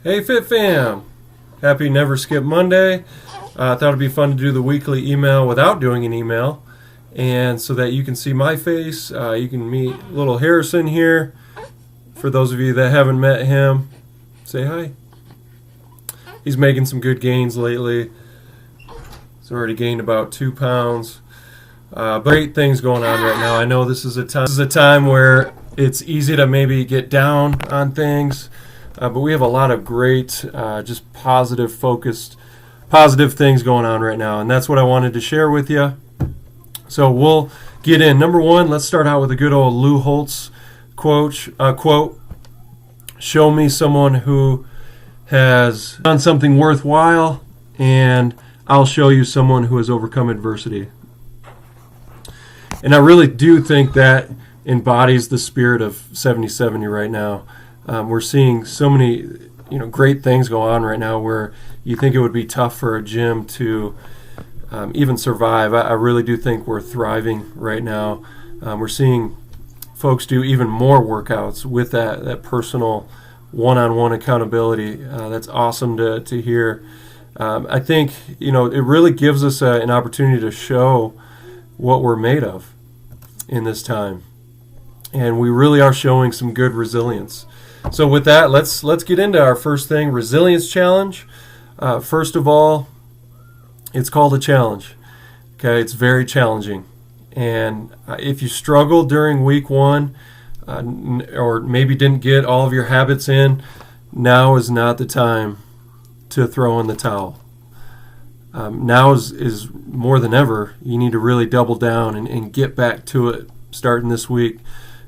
Hey Fit Fam! Happy Never Skip Monday. I thought it'd be fun to do the weekly email without doing an email, and so that you can see my face. You can meet little Harrison here. For those of you that haven't met him, say hi. He's making some good gains lately. He's already gained about 2 pounds. Great things going on right now. I know this is a time where it's easy to maybe get down on things. But we have a lot of great, just positive things going on right now, and that's what I wanted to share with you. So we'll get in. Number one, let's start out with a good old Lou Holtz quote. Show me someone who has done something worthwhile, and I'll show you someone who has overcome adversity. And I really do think that embodies the spirit of 70/70 right now. We're seeing so many, great things go on right now where you think it would be tough for a gym to even survive. I really do think we're thriving right now. We're seeing folks do even more workouts with that personal one-on-one accountability. That's awesome to hear. I think, it really gives us an opportunity to show what we're made of in this time. And we really are showing some good resilience. So with that, let's get into our first thing, resilience challenge. First of all, it's called a challenge. Okay, it's very challenging. And if you struggle during week one, or maybe didn't get all of your habits in, now is not the time to throw in the towel. Now is more than ever. You need to really double down and get back to it starting this week.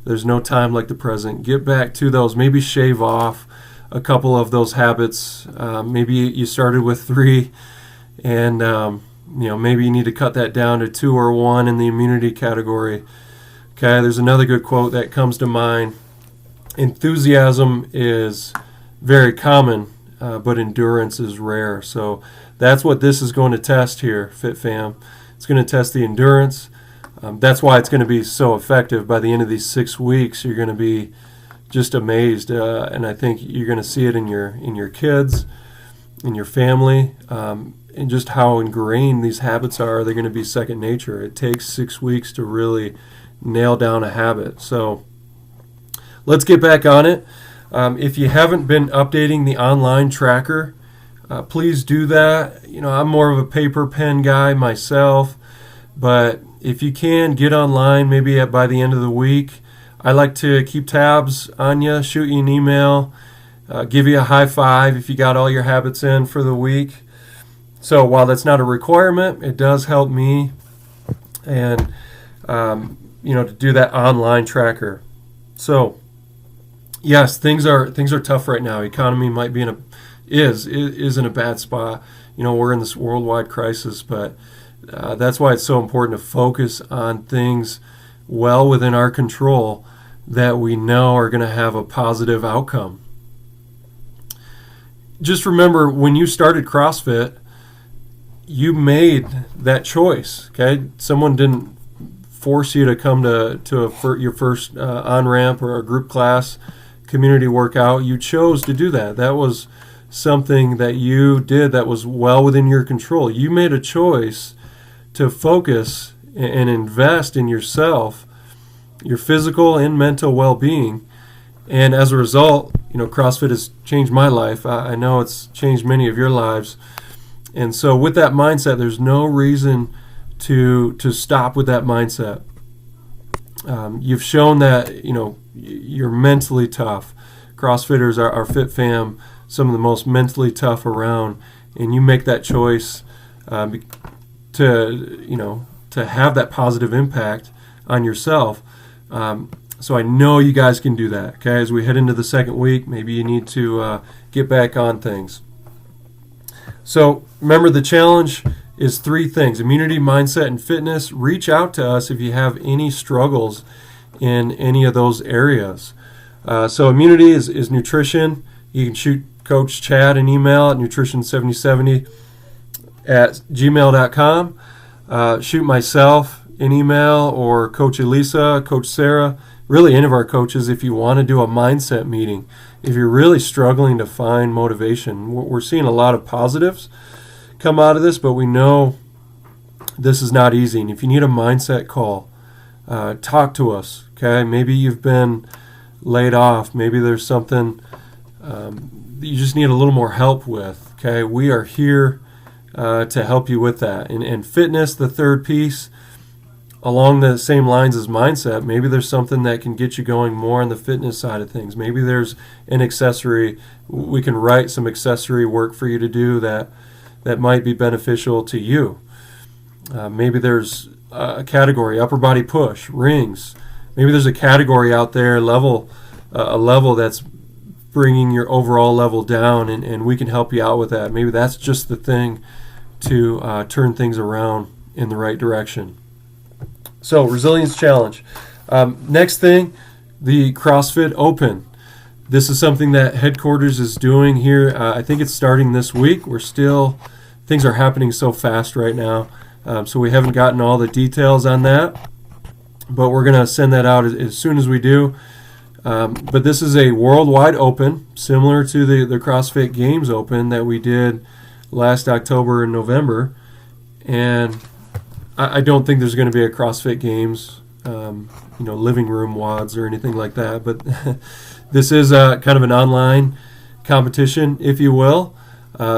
There's no time like the present. Get back to those. Maybe shave off a couple of those habits. Maybe you started with 3, and maybe you need to cut that down to 2 or 1 in the immunity category. Okay, there's another good quote that comes to mind. Enthusiasm is very common, but endurance is rare. So that's what this is going to test here, Fit Fam. It's going to test the endurance. That's why it's going to be so effective. By the end of these 6 weeks, you're going to be just amazed, and I think you're going to see it in your kids, in your family, and just how ingrained these habits are. They're going to be second nature. It takes 6 weeks to really nail down a habit. So let's get back on it. If you haven't been updating the online tracker, please do that. I'm more of a paper pen guy myself, but if you can, get online maybe by the end of the week. I like to keep tabs on you, shoot you an email, give you a high five if you got all your habits in for the week. So while that's not a requirement, it does help me, and to do that online tracker. So yes, things are tough right now. Economy might be is in a bad spot. We're in this worldwide crisis, but that's why it's so important to focus on things well within our control that we know are going to have a positive outcome. Just remember, when you started CrossFit, you made that choice. Okay, someone didn't force you to come to your first on-ramp or a group class community workout. You chose to do that. That was something that you did that was well within your control. You made a choice to focus and invest in yourself, your physical and mental well-being. And as a result, CrossFit has changed my life. I know it's changed many of your lives. And so with that mindset, there's no reason to stop with that mindset. You've shown that, you're mentally tough. CrossFitters are Fit Fam, some of the most mentally tough around. And you make that choice to have that positive impact on yourself. So I know you guys can do that. Okay, as we head into the second week, maybe you need to get back on things. So remember, the challenge is 3 things: immunity, mindset, and fitness. Reach out to us if you have any struggles in any of those areas. So immunity is nutrition. You can shoot Coach Chad an email at nutrition7070@gmail.com. Shoot myself. an email, or Coach Elisa, Coach Sarah, really any of our coaches, if you want to do a mindset meeting. If you're really struggling to find motivation, we're seeing a lot of positives come out of this, but we know this is not easy. And if you need a mindset call, talk to us, okay? Maybe you've been laid off. Maybe there's something you just need a little more help with, okay? We are here to help you with that. And fitness, the third piece, along the same lines as mindset, maybe there's something that can get you going more on the fitness side of things. Maybe there's an accessory. We can write some accessory work for you to do that might be beneficial to you. Maybe there's a category, upper body push, rings. Maybe there's a category out there, a level that's bringing your overall level down, and we can help you out with that. Maybe that's just the thing to turn things around in the right direction. So, Resilience Challenge. Next thing, the CrossFit Open. This is something that headquarters is doing here. I think it's starting this week. Things are happening so fast right now, so we haven't gotten all the details on that, but we're going to send that out as soon as we do. But this is a worldwide open, similar to the CrossFit Games Open that we did last October and November. And I don't think there's going to be a CrossFit Games, living room WODs or anything like that. But this is kind of an online competition, if you will.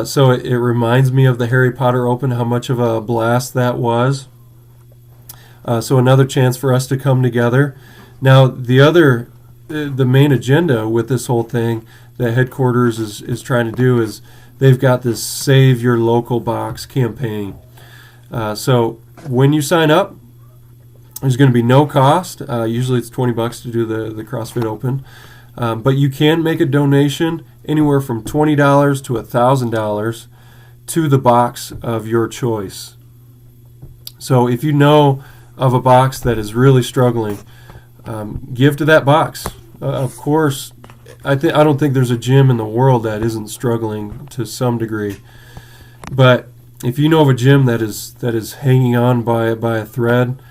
So it reminds me of the Harry Potter Open, how much of a blast that was. So another chance for us to come together. Now, the main agenda with this whole thing that headquarters is trying to do is they've got this Save Your Local Box campaign. So when you sign up, there's going to be no cost. Usually it's $20 to do the CrossFit Open. But you can make a donation anywhere from $20 to $1,000 to the box of your choice. So if you know of a box that is really struggling, give to that box. Of course, I don't think there's a gym in the world that isn't struggling to some degree. But if you know of a gym that is hanging on by a thread,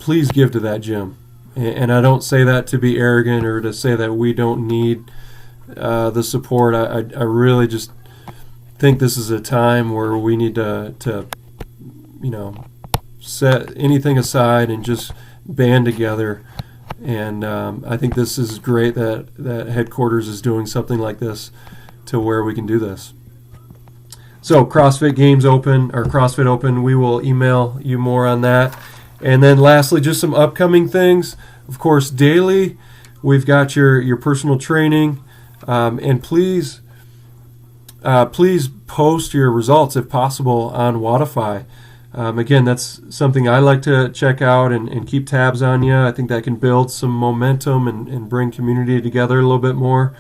please give to that gym. And I don't say that to be arrogant or to say that we don't need the support. I really just think this is a time where we need to set anything aside and just band together. And I think this is great that headquarters is doing something like this to where we can do this. So CrossFit Games Open, or CrossFit Open, we will email you more on that. And then lastly, just some upcoming things. Of course, daily, we've got your personal training. And please post your results, if possible, on Wodify. Again, that's something I like to check out and keep tabs on you. I think that can build some momentum and bring community together a little bit more.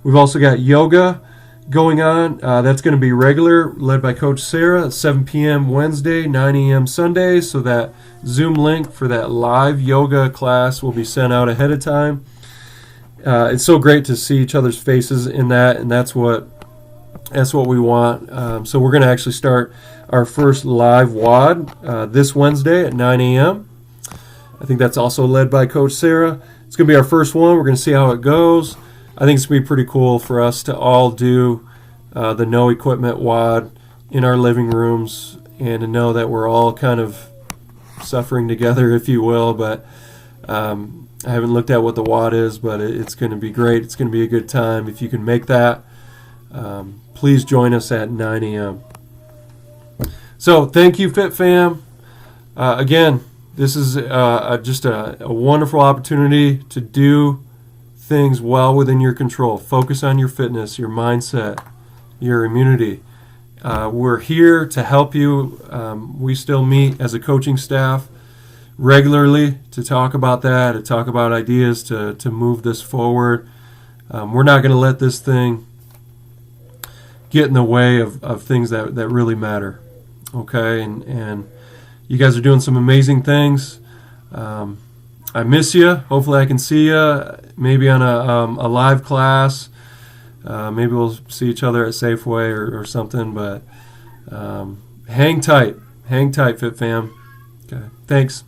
We've also got yoga going on. That's going to be regular, led by Coach Sarah, 7 p.m. Wednesday, 9 a.m. Sunday. So that Zoom link for that live yoga class will be sent out ahead of time. It's so great to see each other's faces in that, and that's what we want. So we're going to actually start our first live WOD this Wednesday at 9 a.m. I think that's also led by Coach Sarah. It's going to be our first one. We're going to see how it goes. I think it's going to be pretty cool for us to all do the no equipment WOD in our living rooms and to know that we're all kind of suffering together, if you will. But I haven't looked at what the WOD is, but it's going to be great. It's going to be a good time. If you can make that, please join us at 9 a.m. So thank you, Fit Fam. Again, this is just a wonderful opportunity to do things well within your control. Focus on your fitness, your mindset, your immunity. We're here to help you. We still meet as a coaching staff regularly to talk about that, to talk about ideas to move this forward. We're not going to let this thing get in the way of things that really matter. Okay, and you guys are doing some amazing things. I miss you. Hopefully I can see you maybe on a live class. Maybe we'll see each other at Safeway or something, but hang tight, Fit Fam. Okay, thanks.